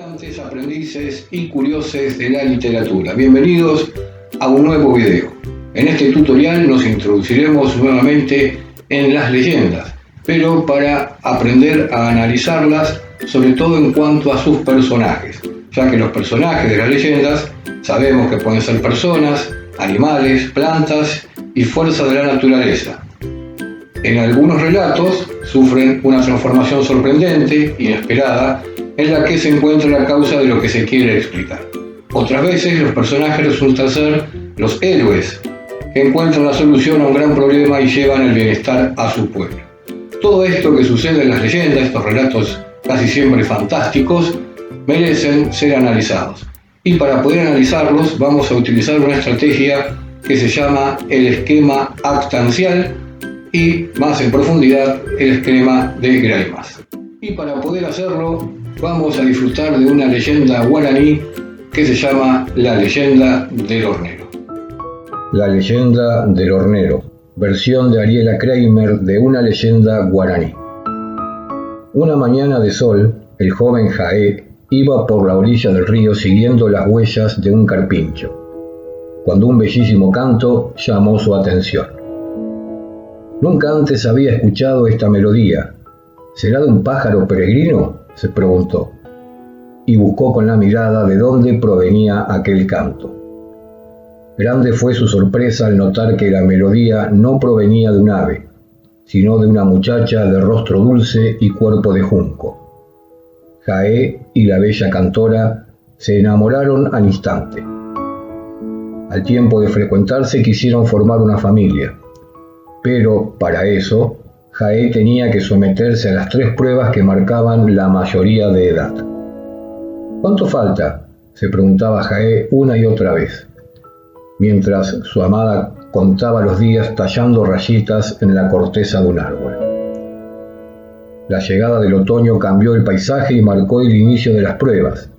estudiantes, aprendices y curiosos de la literatura. Bienvenidos a un nuevo video. En este tutorial nos introduciremos nuevamente en las leyendas, pero para aprender a analizarlas, sobre todo en cuanto a sus personajes, ya que los personajes de las leyendas sabemos que pueden ser personas, animales, plantas y fuerzas de la naturaleza. En algunos relatos sufren una transformación sorprendente, inesperada, en la que se encuentra la causa de lo que se quiere explicar. Otras veces los personajes resultan ser los héroes, que encuentran la solución a un gran problema y llevan el bienestar a su pueblo. Todo esto que sucede en las leyendas, estos relatos casi siempre fantásticos, merecen ser analizados. Y para poder analizarlos vamos a utilizar una estrategia que se llama el esquema actancial y más en profundidad el esquema de Greimas. Y para poder hacerlo vamos a disfrutar de una leyenda guaraní que se llama la leyenda del hornero. La leyenda del hornero, versión de Ariela Kramer de una leyenda guaraní. Una mañana de sol, el joven Jaé iba por la orilla del río siguiendo las huellas de un carpincho, cuando un bellísimo canto llamó su atención. Nunca antes había escuchado esta melodía. ¿Será de un pájaro peregrino?, se preguntó, y buscó con la mirada de dónde provenía aquel canto. Grande fue su sorpresa al notar que la melodía no provenía de un ave, sino de una muchacha de rostro dulce y cuerpo de junco. Jaé y la bella cantora se enamoraron al instante. Al tiempo de frecuentarse quisieron formar una familia, pero para eso Jaé tenía que someterse a las 3 pruebas que marcaban la mayoría de edad. ¿Cuánto falta?, se preguntaba Jaé una y otra vez, mientras su amada contaba los días tallando rayitas en la corteza de un árbol. La llegada del otoño cambió el paisaje y marcó el inicio de las pruebas,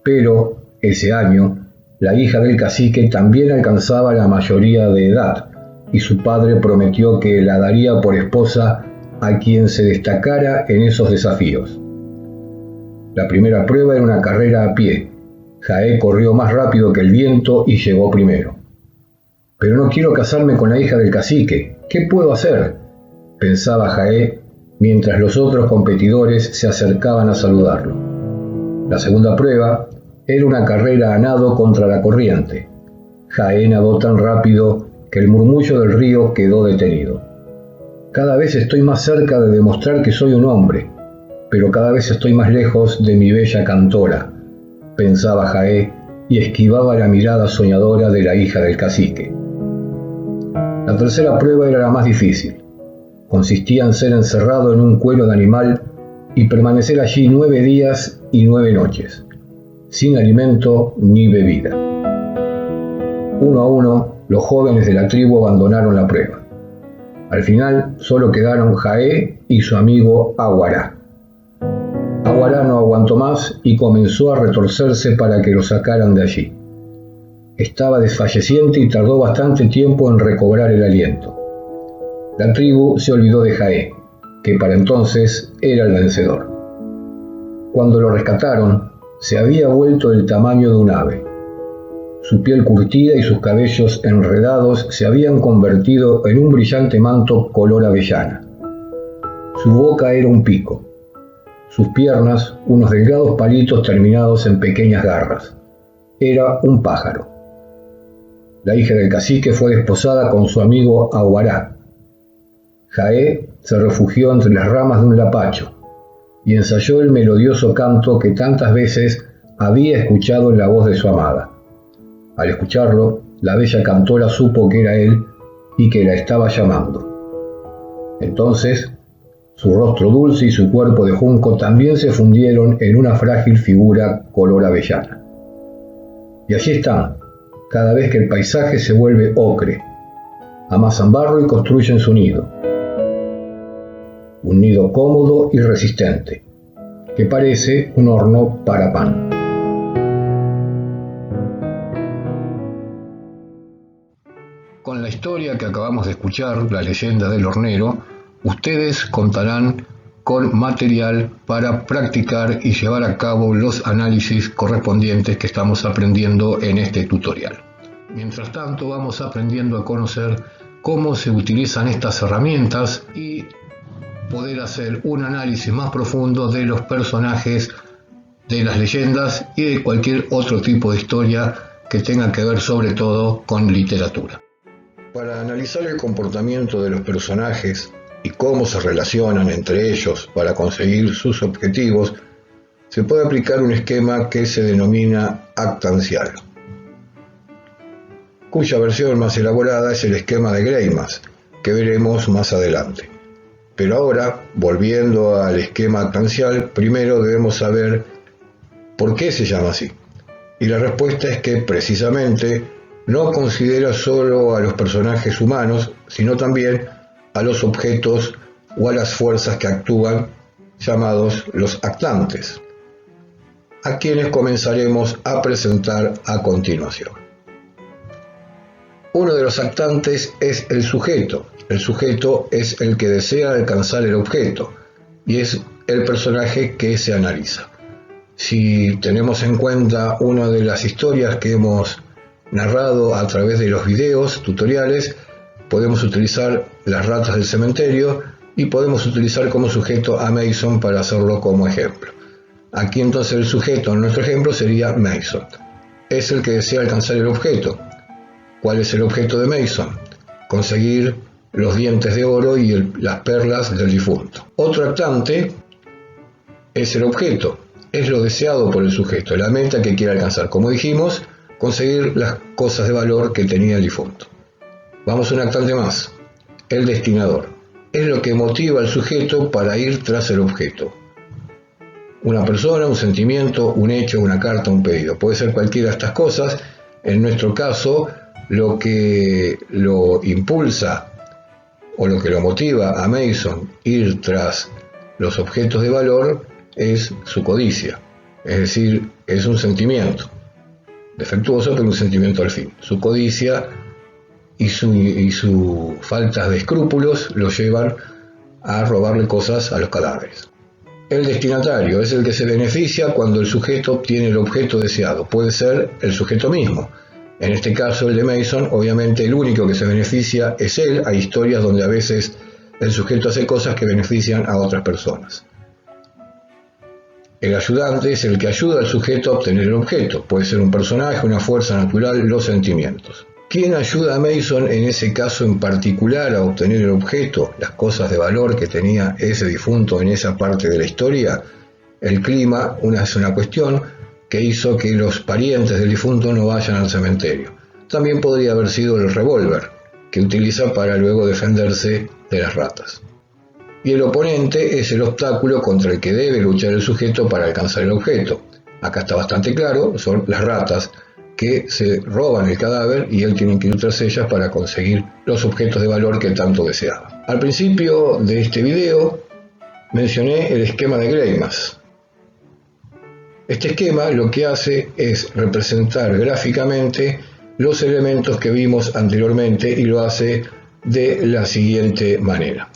pero ese año la hija del cacique también alcanzaba la mayoría de edad, y su padre prometió que la daría por esposa a quien se destacara en esos desafíos. La primera prueba era una carrera a pie. Jaé corrió más rápido que el viento y llegó primero. «Pero no quiero casarme con la hija del cacique. ¿Qué puedo hacer?», pensaba Jaé mientras los otros competidores se acercaban a saludarlo. La segunda prueba era una carrera a nado contra la corriente. Jaé nadó tan rápido que el murmullo del río quedó detenido. «Cada vez estoy más cerca de demostrar que soy un hombre, pero cada vez estoy más lejos de mi bella cantora», pensaba Jaé y esquivaba la mirada soñadora de la hija del cacique. La tercera prueba era la más difícil. Consistía en ser encerrado en un cuero de animal y permanecer allí 9 días y 9 noches, sin alimento ni bebida. Uno a uno, los jóvenes de la tribu abandonaron la prueba. Al final solo quedaron Jaé y su amigo Aguará. Aguará no aguantó más y comenzó a retorcerse para que lo sacaran de allí. Estaba desfalleciente y tardó bastante tiempo en recobrar el aliento. La tribu se olvidó de Jaé, que para entonces era el vencedor. Cuando lo rescataron, se había vuelto del tamaño de un ave. Su piel curtida y sus cabellos enredados se habían convertido en un brillante manto color avellana. Su boca era un pico. Sus piernas, unos delgados palitos terminados en pequeñas garras. Era un pájaro. La hija del cacique fue desposada con su amigo Aguará. Jaé se refugió entre las ramas de un lapacho y ensayó el melodioso canto que tantas veces había escuchado en la voz de su amada. Al escucharlo, la bella cantora supo que era él y que la estaba llamando. Entonces, su rostro dulce y su cuerpo de junco también se fundieron en una frágil figura color avellana. Y allí están, cada vez que el paisaje se vuelve ocre. Amasan barro y construyen su nido. Un nido cómodo y resistente, que parece un horno para pan. Con la historia que acabamos de escuchar, la leyenda del hornero, ustedes contarán con material para practicar y llevar a cabo los análisis correspondientes que estamos aprendiendo en este tutorial. Mientras tanto, vamos aprendiendo a conocer cómo se utilizan estas herramientas y poder hacer un análisis más profundo de los personajes, de las leyendas y de cualquier otro tipo de historia que tenga que ver sobre todo con literatura. Para analizar el comportamiento de los personajes y cómo se relacionan entre ellos para conseguir sus objetivos, se puede aplicar un esquema que se denomina actancial, cuya versión más elaborada es el esquema de Greimas, que veremos más adelante. Pero ahora, volviendo al esquema actancial, primero debemos saber por qué se llama así. Y la respuesta es que precisamente no considera solo a los personajes humanos, sino también a los objetos o a las fuerzas que actúan, llamados los actantes, a quienes comenzaremos a presentar a continuación. Uno de los actantes es el sujeto. El sujeto es el que desea alcanzar el objeto y es el personaje que se analiza. Si tenemos en cuenta una de las historias que hemos narrado a través de los videos tutoriales, podemos utilizar las ratas del cementerio y podemos utilizar como sujeto a Mason para hacerlo como ejemplo. Aquí entonces el sujeto en nuestro ejemplo sería Mason. Es el que desea alcanzar el objeto. ¿Cuál es el objeto de Mason? Conseguir los dientes de oro y las perlas del difunto. Otro actante es el objeto. Es lo deseado por el sujeto, la meta que quiere alcanzar. Como dijimos, conseguir las cosas de valor que tenía el difunto. Vamos a un actante más, el destinador. Es lo que motiva al sujeto para ir tras el objeto. Una persona, un sentimiento, un hecho, una carta, un pedido. Puede ser cualquiera de estas cosas. En nuestro caso, lo que lo impulsa o lo que lo motiva a Mason ir tras los objetos de valor es su codicia. Es decir, es un sentimiento defectuoso, pero un sentimiento al fin. Su codicia y su falta de escrúpulos lo llevan a robarle cosas a los cadáveres. El destinatario es el que se beneficia cuando el sujeto obtiene el objeto deseado. Puede ser el sujeto mismo. En este caso, el de Mason, obviamente el único que se beneficia es él. Hay historias donde a veces el sujeto hace cosas que benefician a otras personas. El ayudante es el que ayuda al sujeto a obtener el objeto. Puede ser un personaje, una fuerza natural, los sentimientos. ¿Quién ayuda a Mason en ese caso en particular a obtener el objeto, las cosas de valor que tenía ese difunto en esa parte de la historia? El clima es una cuestión que hizo que los parientes del difunto no vayan al cementerio. También podría haber sido el revólver, que utiliza para luego defenderse de las ratas. Y el oponente es el obstáculo contra el que debe luchar el sujeto para alcanzar el objeto. Acá está bastante claro, son las ratas que se roban el cadáver y él tiene que ir tras ellas para conseguir los objetos de valor que tanto deseaba. Al principio de este video mencioné el esquema de Greimas. Este esquema lo que hace es representar gráficamente los elementos que vimos anteriormente y lo hace de la siguiente manera.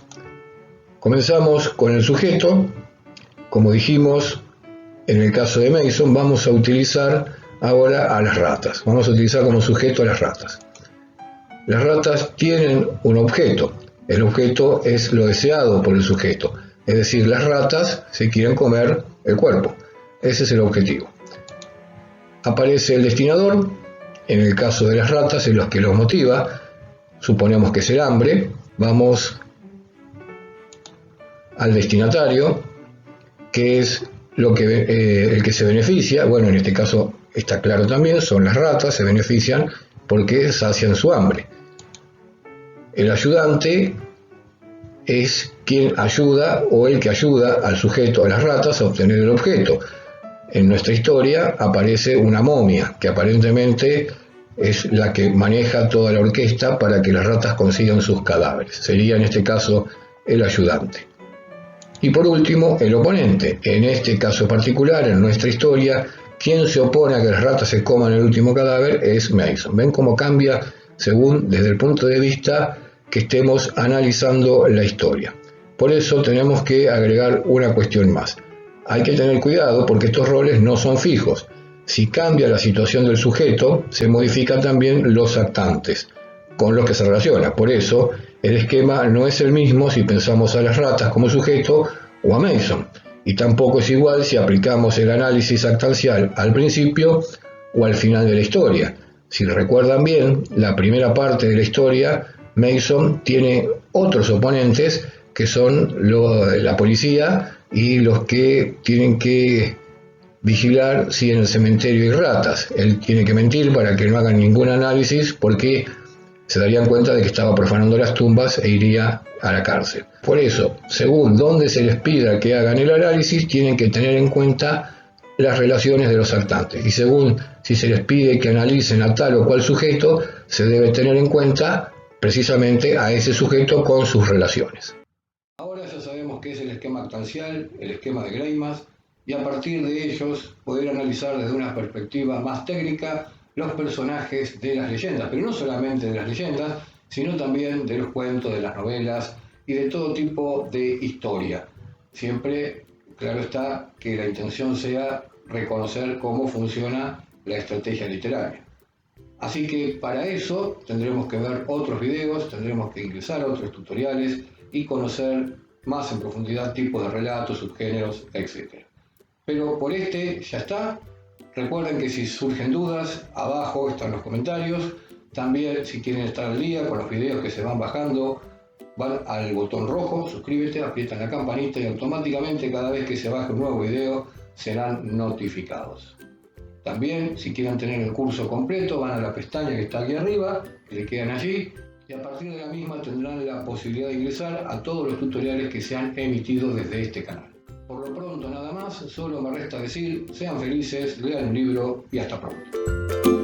Comenzamos con el sujeto. Como dijimos, en el caso de Mason vamos a utilizar ahora a las ratas. Vamos a utilizar como sujeto a las ratas. Las ratas tienen un objeto. El objeto es lo deseado por el sujeto. Es decir, las ratas se quieren comer el cuerpo. Ese es el objetivo. Aparece el destinador. En el caso de las ratas, en los que los motiva, suponemos que es el hambre. Vamos al destinatario, que es el que se beneficia. Bueno, en este caso está claro también, son las ratas, se benefician porque sacian su hambre. El ayudante es quien ayuda o el que ayuda al sujeto, a las ratas, a obtener el objeto. En nuestra historia aparece una momia que aparentemente es la que maneja toda la orquesta para que las ratas consigan sus cadáveres. Sería en este caso el ayudante. Y por último, el oponente. En este caso particular, en nuestra historia, quien se opone a que las ratas se coman el último cadáver es Mason. ¿Ven cómo cambia según desde el punto de vista que estemos analizando la historia? Por eso tenemos que agregar una cuestión más. Hay que tener cuidado porque estos roles no son fijos. Si cambia la situación del sujeto, se modifican también los actantes con los que se relaciona. Por eso, el esquema no es el mismo si pensamos a las ratas como sujeto o a Mason. Y tampoco es igual si aplicamos el análisis actancial al principio o al final de la historia. Si recuerdan bien, la primera parte de la historia, Mason tiene otros oponentes que son la policía y los que tienen que vigilar si en el cementerio hay ratas. Él tiene que mentir para que no hagan ningún análisis porque se darían cuenta de que estaba profanando las tumbas e iría a la cárcel. Por eso, según donde se les pida que hagan el análisis, tienen que tener en cuenta las relaciones de los actantes. Y según si se les pide que analicen a tal o cual sujeto, se debe tener en cuenta precisamente a ese sujeto con sus relaciones. Ahora ya sabemos qué es el esquema actancial, el esquema de Greimas, y a partir de ellos poder analizar desde una perspectiva más técnica los personajes de las leyendas, pero no solamente de las leyendas, sino también de los cuentos, de las novelas y de todo tipo de historia. Siempre, claro está, que la intención sea reconocer cómo funciona la estrategia literaria. Así que para eso tendremos que ver otros videos, tendremos que ingresar a otros tutoriales y conocer más en profundidad tipos de relatos, subgéneros, etc. Pero por este ya está. Recuerden que si surgen dudas, abajo están los comentarios. También si quieren estar al día con los videos que se van bajando, van al botón rojo, suscríbete, aprietan la campanita y automáticamente cada vez que se baje un nuevo video serán notificados. También si quieren tener el curso completo, van a la pestaña que está aquí arriba, le quedan allí y a partir de la misma tendrán la posibilidad de ingresar a todos los tutoriales que se han emitido desde este canal. Por lo pronto nada más, solo me resta decir, sean felices, lean un libro y hasta pronto.